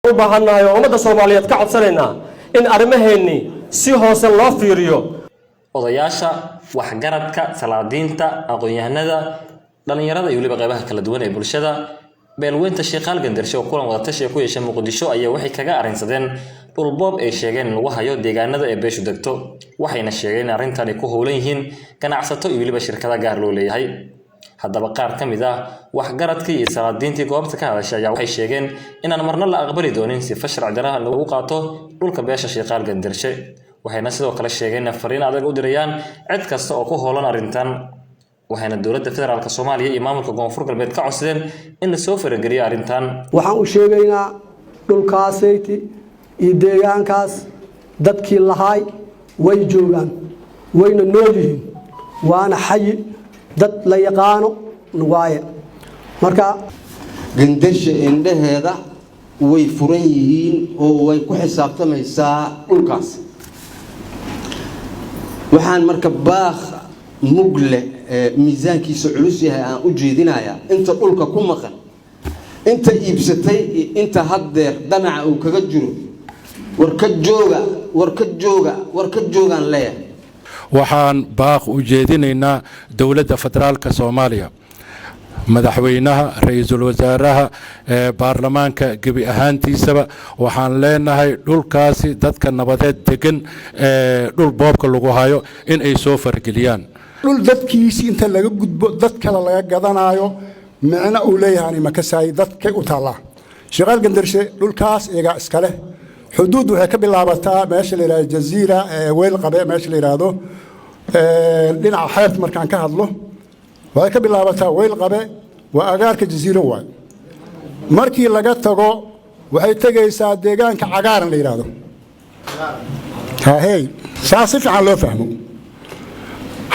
وبهنا يوم ده صوماليات كعب سننا إن أرمهني سيهوس الله فيريو odayaasha waxgaradka salaadiinta aqoon-yahanada dhalinyarada iyo waliba qaybaha kala duwan ee bulshada beelweynta Sheekhaal Gandarsho oo kulan wada tashi ku yeeshay Muqdisho ayaa waxay kaga arrinsadeen dhul boob ay sheegeen in lagu hayo deegaanada ay beeshu degto waxayna sheegeen arrintan ay ku howlan yihiin ganacsato iyo waliba shirkado gaar loo leeyahay haddaba qaar ka mid ah waxgaradkii iyo salaadiintii goobta ka hadashay ayaa waxay sheegeen inaan marna la aqbali doonin si sharci darro lagu qaato dhulka beesha Sheekhaal Gandarsho waxayna sidoo kale sheegeen fariin adag u dirayaan cid kasta oo ku howlan arrintan waxayna dawladda federaalka Soomaaliya iyo maamulka Koonfur Galbeed ka codsadeen in la soo farageliyo arrintan waxaan u sheegaynaa dhulkaasayti iyo deegaankaas dadkii lahaay way joogaan wayna nool yihiin waana xay dad la yaqaano waaye marka Gandarsho indhaheeda way furan yihiin oo way ku xisaabtamaysaa dhulkaas waxaan marka baaq mugle miisaankiisa culus yahay aan u jeedinayaa inta dhulka ku maqan inta iibsatay inta haddeer damaca uu kaga jiro war ka joogaan leeyahay waxaan baaq u jeedinaynaa dawladda federaalka Soomaaliya madaxweynaha ra'iisul wasaaraha baarlamaanka gabi ahaantiisaba waxaan leenahay dhulkaasi dadka nabadeed degan dhul boobka lagu hayo in ay soo fargeliyaan dhul dadkiisi inta laga gudbo dad kale laga gadanayo macna uu leeyahay ma ka saay dadka u taala Sheekhaal Gandarsho dhulkaas iyaga iska leh xuduud waxay ka bilaabataa meesha la yiraahdo Jazeera weel qabe meesha la yiraahdo dhinaca xeebta markaan ka hadlo waxay ka bilaabataa weel qabe waa agaarka Jazeera waay markii laga tago waxay tagaysaa deegaanka cagaaran la yiraahdo hey saasi fiican loo fahmo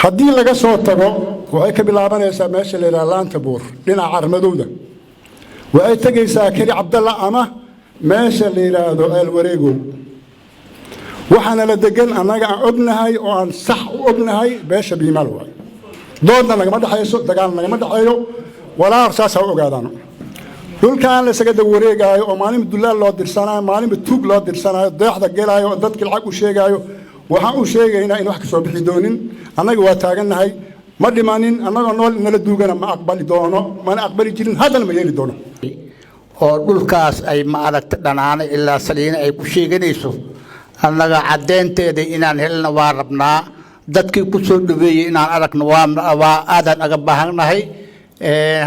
haddii laga soo tago waxay ka bilaabanaysaa meesha la yiraahdo Laanta Buur dhinaca Carmadowda waxay tagaysaa Kari Cabdalla ama meesha la yiraahdo El Wareego waxaana la degan anaga aan ognahay oo aan sax u ognahay beesha Biimal waay doodna lagama dhaxayso dagaal lagama dhaxayo walaa arsaas oo ogaadaan dhulkaan la isaga wareegayo oo maalin dullaal loo dirsanayo maalin tuug loo dirsanayo deexda gelayo dadka lacag u sheegayo waxaan u sheegaynaa in wax ka soo bixi doonin anaga waa taaganahay ma dhimanin anaga nool nala duugana ma aqbali doono mana aqbali jirin hadal ma yeeli doono oo dhulkaas ay ma aragta dhanaana ilaa saliina ay ku sheeganayso annaga cadeynteeda inaan helna waa rabnaa dadkii ku soo dhaweeyay inaan aragno waa aadan aga baahanahay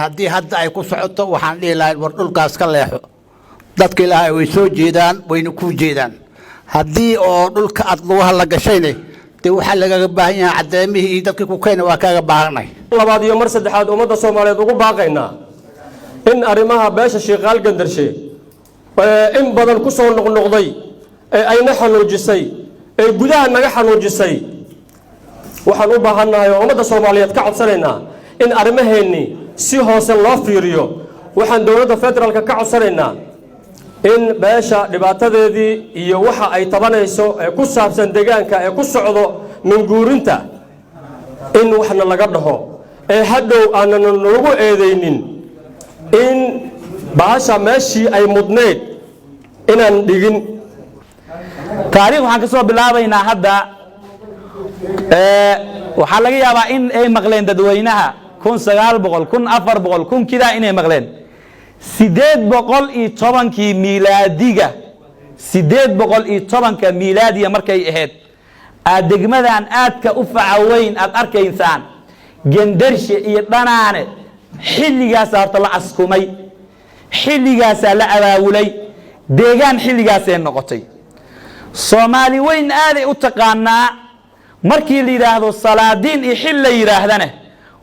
haddii hadda ay ku socoto waxaan dhihi lahayn war dhulkaas ka leexo dadka ilaahay way soo jeedaan wayna ku jeedaan haddii oo dhulka aad lugaha la gashayne dee waxaa lagaga baahan yahay cadeymihii iyo dadkii ku keena waa kaaga baahanahay labaad iyo mar saddexaad ummadda Soomaaliyeed ugu baaqaynaa in arrimaha beesha Sheekhaal Gandarsho in badan ku soo noqnoqday ayna xanuujisay gudaha naga xanuujisay waxaan u baahanahay ummadda Soomaaliyeed ka codsanaynaa in arrimaheenni si hoose loo fiiriyo waxaan dawladda federaalka ka codsanaynaa in beesha dhibaatadeedii iyo waxa ay tabanayso ku saabsan deegaanka ku socdo minguurinta in waxna laga dhaho hadhow aanan lagu eedeynin in baasha meeshii ay mudneed inaan dhigin taariikh waxaan ka soo bilaabaynaa hadda waxaa laga yaabaa in ay maqleen dadweynaha 1900 1400 kida inay maqleen 810 miilaadiga 810 miilaadiga markay ahayd degmadan aadka u facaweyn aad arkaysaan Gandarsho iyo dhanaane xilligaas horta la askumay xilligaas la abaawulay deegaan xilligaas ay noqotay Soomaali weyn aad ay u taqaanaa markii la yiraahdo salaadiin iyo xil la yiraahdana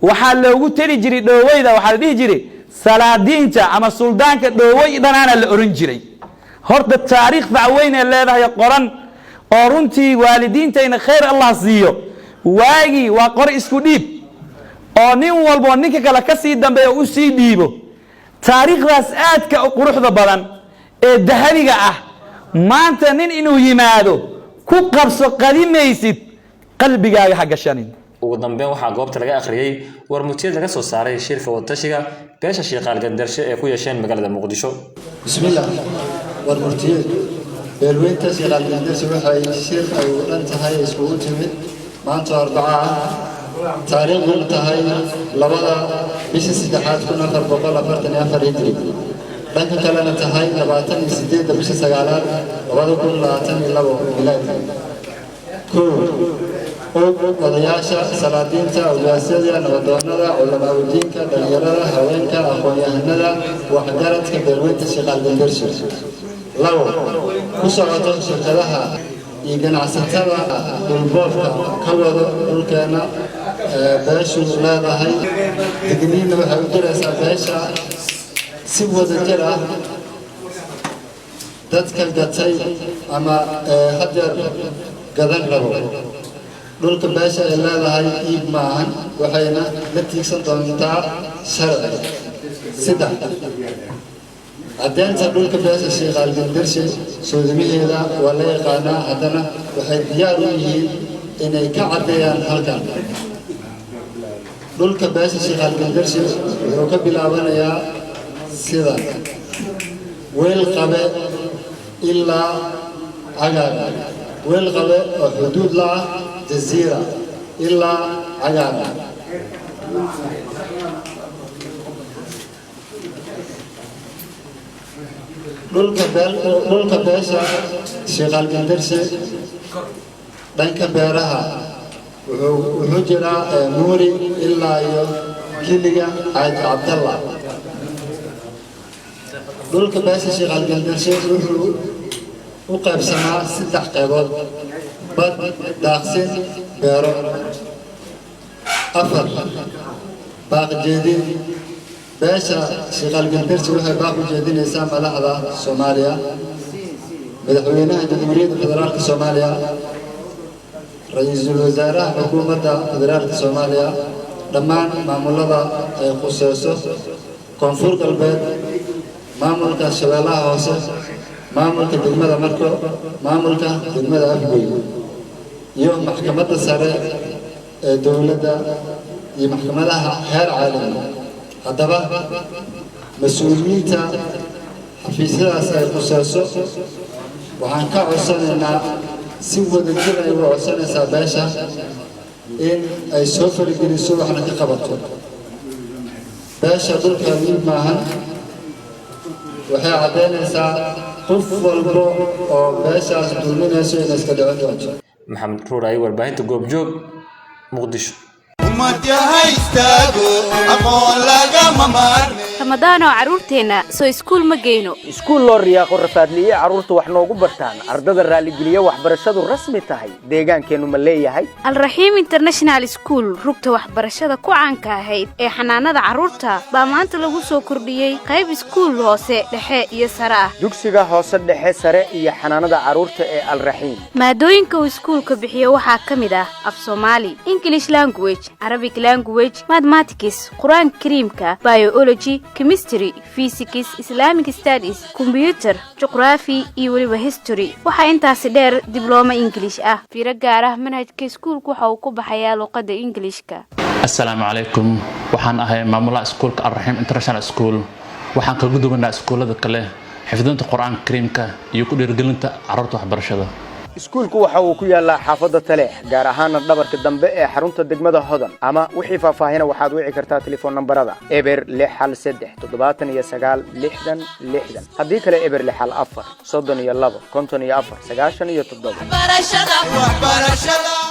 waxa loogu tiri jiray dhoowayda waxa la dhihi jiray salaadiinta ama suldaanka dhooway dhanaana la oran jiray horta taariikh facaweyn ee leedahay qoran oo runtii waalidiintayna khayr Allah siiyo waagi waa qor isku dhiib oo nin walbo ninka kale ka sii dambeeyo u sii dhiibo taariikhdaas aadka u quruxda badan ee dahabiga ah maanta nin inuu yimaado ku qabso qadimaysid qalbigaaga ha gashanin ugu dambeyn waxaa goobta laga akhriyay warmutiyada laga soo saaray shirka wada tashiga beesha Sheekhaal Gandarsho ee ku yeesheen magaalada Muqdisho. Bismillah. warmurtiyeed beelweynta shiiqaal gandarsi waxay shir ay dhan tahay iskugu timid maanta Arbaca taariikhdu tahay 2/3/1444 hijri dhanka kalena tahay 28/9/2022 milaadi odayaasha salaadiinta awlaasyada nabadoonnada culamaawidiinka dhalinyarada haweenka aqoon-yahanada waxgaradka beelweynta shiiqaal gandarsi labo ku socoto shirkadaha iyo ganacsatada dhulboobka ka wada dhulkeena beeshu leedahay digniinna waxay u diraysaa beesha si wadajir ah dadka gatay ama hadeer gadan rabo dhulka beesha ay leedahay iib maahan waxayna la tiigsan doontaa sharci saddex caddeynta dhulka beesha shiiqaal gandarsi soodimiheeda waa la yaqaanaa haddana waxay diyaar u yihiin inay ka caddeeyaan halkan dhulka beesha shiiqaal gandarsi wuxuu ka bilaabanayaa sida weel qabe ilaa cagaaga weel qabe oo xuduud la ah jaziira ilaa cagaaga dhulka beesha shiiqaal gandarsi dhanka beeraha wuxuu jiraa muuri ilaa iyo kiliga xaaji cabdalla dhulka beesha shiiqaal gandarsi wuxuu u qaybsamaa 3 qaybood bad daaqsin beero 4 baaq jeedin beesha shiiqaal gandarsi waxay baaq u jeedinaysaa madaxda Soomaaliya madaxweynaha jamhuuriyadda federaalka Soomaaliya ra'iisul wasaaraha xukuumadda federaalka Soomaaliya dhammaan maamulada ay khusayso koonfur galbeed maamulka shabeellaha hoose maamulka degmada Marko maamulka degmada Afgoy iyo maxkamadda sare ee dawladda iyo maxkamadaha heer caalami haddaba mas'uuliyiinta xafiisyadaas ay khusayso waxaan ka codsanaynaa si wadajir ay u codsanaysaa beesha in ay soo farigeliso waxna ka qabato beesha dhulka iib maahan waxay caddeynaysaa qof walbo oo beeshaas dulminayso inay iska dhicin doonto maxamed ruuray warbaahinta goobjoog muqdisho ramadaano caruurteena soo iskuul ma geyno iskuul loo riyaaqo rafaadliye caruurtu wax noogu bartaan ardada raaligeliya waxbarashadu rasmi tahay deegaankeenu ma leeyahay alraxiim international school rugta waxbarashada ku caanka ahayd ee xanaanada caruurta baa maanta lagu soo kordhiyey qayb iskuul hoose dhexe iyo sare ah dugsiga hoose dhexe sare iyo xanaanada caruurta ee alraxiim maadooyinka uu iskuulka bixiyo waxaa ka mid ah af Soomaali English language Arabic language mathematics Quraan Kariimka biology chemistry physics Islamic studies computer geography iyo waliba history waxa intaas dheer diploma English ah fiiro gaar ah manhajka iskuulku waxa uu ku baxayaa luqadda Englishka Assalaamu alaykum waxaan ahay maamulaha iskuulka Al-Rahim International School waxaan ka gudubnaa iskuulada kale xifdinta Quraan Kariimka iyo ku dhiirigelinta carruurta waxbarashada iskuulku waxa uu ku yaalaa xaafadda Taleex gaar ahaan dhabarka dambe ee xarunta degmada Hodan ama wixii faahfaahin waxaad wici kartaa telefoon nambarada eber 613 haddii kale eber 6 4 32 54 97